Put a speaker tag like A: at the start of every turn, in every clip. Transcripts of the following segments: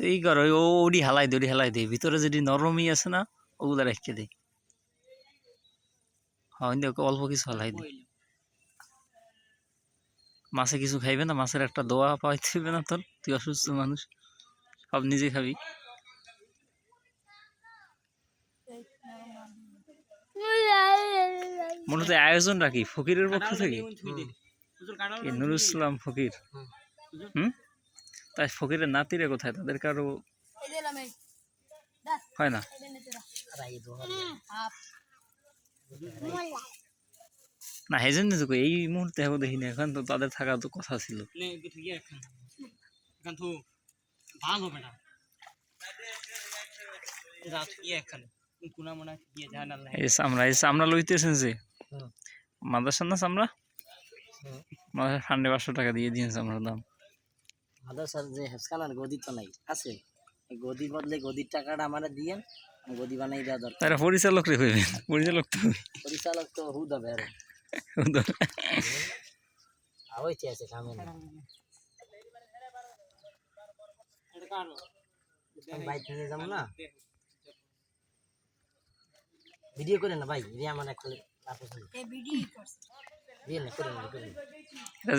A: তো এই করো ওডি হালাই দে ভিতরে যদি নরমই আছে না ওগুলা রেখে দে। হ্যাঁ অল্প কিছু হালাই দে। মাছে কিছু খাইবে না, মাছের একটা দোয়া পাইতে হবে না তোর? তুই অসুস্থ মানুষ, সব নিজে খাবি। মনে হয় আয়োজন রাখি ফকিরের পক্ষ থেকে, নুরুল ইসলাম ফকির। তাই ফকিরের নাতিরে কোথায়? তাদের কারো হয় না? না এই জন্য তো এই মুহূর্তে এখন দেখিনি, এখন তো তাদের থাকা তো কথা ছিল। আমরা লইতেছেন যে মাদ্রাসার না আমরা মাদ্রাসার ফান্ডে 500 টাকা দিয়ে দিয়েছে আমরা দাম।
B: মাদ্রাসার যে হেফসানার গদি তো নাই আছে, গদির বদলে গদির টাকাটা আমরা দিয়ে গদি বানাই দেওয়া দরকার।
A: তারা পরিচালক রে হইবে, পরিচালক
B: তো হুদ হবে আর আওইতে আছে সামনে বাইক নিয়ে যাবো না, ভিডিও করে না ভাই, আমার একটা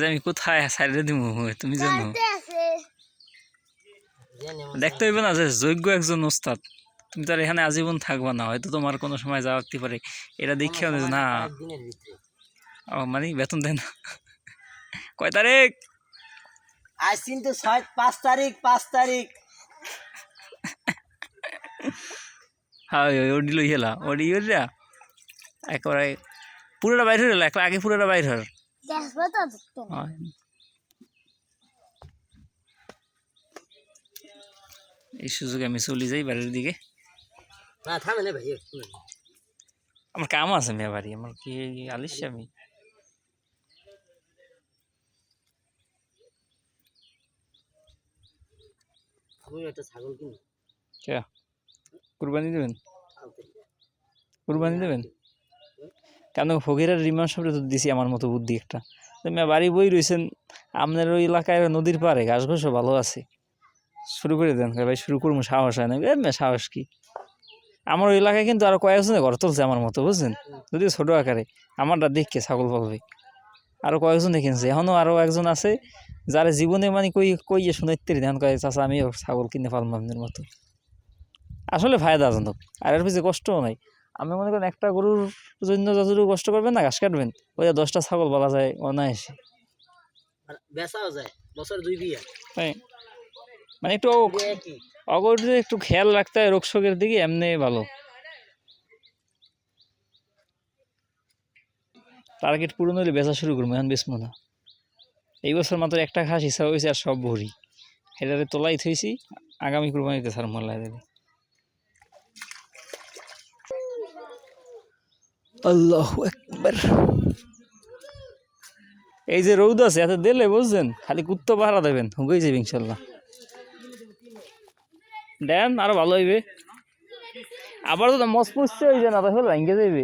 A: আমি কোথায় সাইডে দিব তুমি জানো? দেখতে হইবে না যে যোগ্য একজন ওস্তাদ, তুমি তো আর এখানে আজীবন থাকবা না, হয়তো তোমার কোনো সময় যাওয়া যেতে পারে। এটা দেখে না ও মানে বেতন দেয় না। কয় তারিখ?
B: আজ কিন্তু 5 তারিখ।
A: হ্যাঁ ওডি লই হেলা ওডি ইয়া একেবারে পুরোটা বাইর হয়ে গেল, আগে পুরোটা বাইর হর। এই সুযোগে আমি চলে যাই বাড়ির দিকে। আমার কাম আছে মেয়ে বাড়ি, আমার কি আলিস আমি
B: ছাগল কিনি
A: কুরবানি দেবেন? কুরবানি দেবেন কেন? ফকিরের রিমান সাহেবরে তো দিছি আমার মতো বুদ্ধি একটা, মেয়ে বাড়ি বই রয়েছেন আপনার ওই এলাকায় নদীর পাড়ে ঘাস ঘাসও ভালো আছে, শুরু করে দেন ভাই। শুরু করবো, সাহস হয় না মেয়ে, সাহস কি? আমার ওই এলাকায় কিন্তু আরো কয়েকজনে ঘর তুলছে আমার মতো, বুঝছেন, যদিও ছোট আকারে। আমারটা দেখকে ছাগল পালবে, আরো কয়েকজন কিনছে। এখনো আরো একজন আছে যারা জীবনে মানে কইয়ে শুনাইতে ধ্যান করে চাচা আমিও ছাগল কিনে পালবো আপনার মতো। আসলে ফায়দাজনক, আর এর পিছিয়ে কষ্টও নাই। আমি মনে করেন একটা গরুর জন্য যতটুকু কষ্ট করবেন না ঘাস কাটবেন, ওই 10টা ছাগল বলা যায় অনায়াসে,
B: বেচাও যায় বছর 2 দিয়ে।
A: তাই মানে একটু অগরুতে একটু খেয়াল রাখতে হয় রোগ শোকের দিকে, এমনি ভালো। টার্গেট পূরণ হলে বেচা শুরু করবো, এখন বেচবো না। এই বছর মাত্র একটা ঘাস হিসাব হয়েছে, আর সব ভরি হেটারে তোলাই থইছি, আগামী কুরবানিতে সার মোল্লা দেবে। আল্লাহু আকবার। এই যে রৌদ আছে এত দিলে বুঝছেন, খালি কুত্তো পাহারা দেবেন, হুগেই যাবে ইনশাল্লাহ। দেন আরো ভালো হইবে। আবার তো মস্পুষছে হয়ে যায় না, তাহলে ভাঙ্গে যাইবে।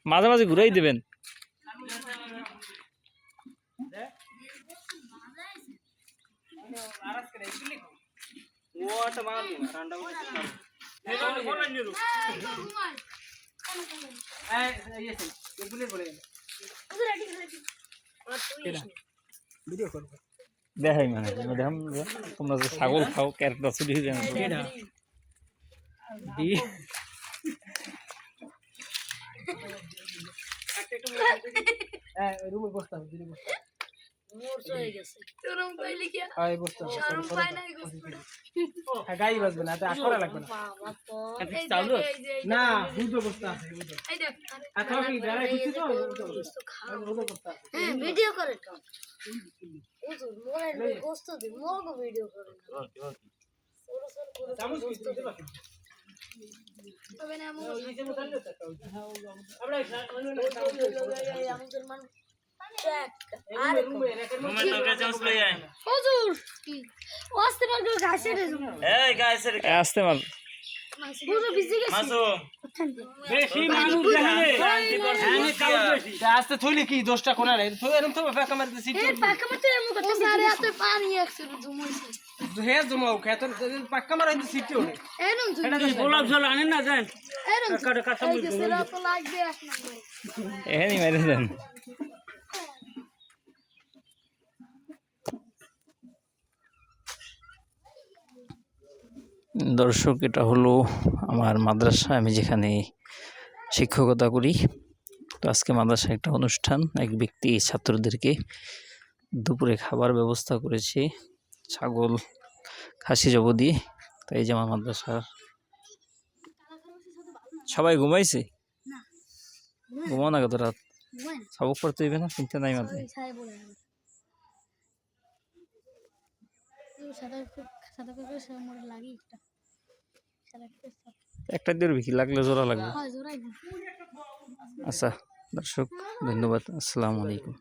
A: মাঝে মাঝে ঘুরাই দেবেন। দেখাই মানে দেখাম তোমরা যে ছাগল খাও, ক্যারেক্টার চুরি হয়ে যায়।
C: গাই বাজবে না, আসরা লাগবে না, ভিডিও করে ভিডিও করে
A: আসতে মাল
C: বেশি মানুষ দেখালে আস্তে থইলে কি দোষটা কোনা নাই থই এরকম তো পাকা মারতে সিট
D: পাকা মারতে এমন করতে সারে হাতে পানি একসাথে জমাইছে
C: হে জমাও খেত পাকা মারাইতে সিট নেই
D: এরকম
C: এটা গোলাপ জল আনেন না জান
D: এরকম
C: কাটা কাটা
D: এই যে সেরা তো লাগবে এক নম্বর
A: এখানে মেরে দেন। দর্শক, এটা হলো আমার মাদ্রাসা, আমি যেখানে শিক্ষকতা করি। তো আজকে মাদ্রাসায় একটা অনুষ্ঠান, এক ব্যক্তি ছাত্রদেরকে দুপুরে খাবার ব্যবস্থা করেছে ছাগল খাসি জব দিয়ে। তো এই যে আমার মাদ্রাসার সবাই ঘুমাইছে, ঘুমাও না কত রাত, সবক পড়তে হইবে না, চিন্তা নাই মাথায়।
D: ছাই বলে সাদা সাদা করে সে মোর লাগি একটা সাদা করে
A: একটা দিয়ে কি লাগলে জোড়া লাগবে।
D: হয় জোরাই
A: আচ্ছা দর্শক, ধন্যবাদ, আসসালামু আলাইকুম।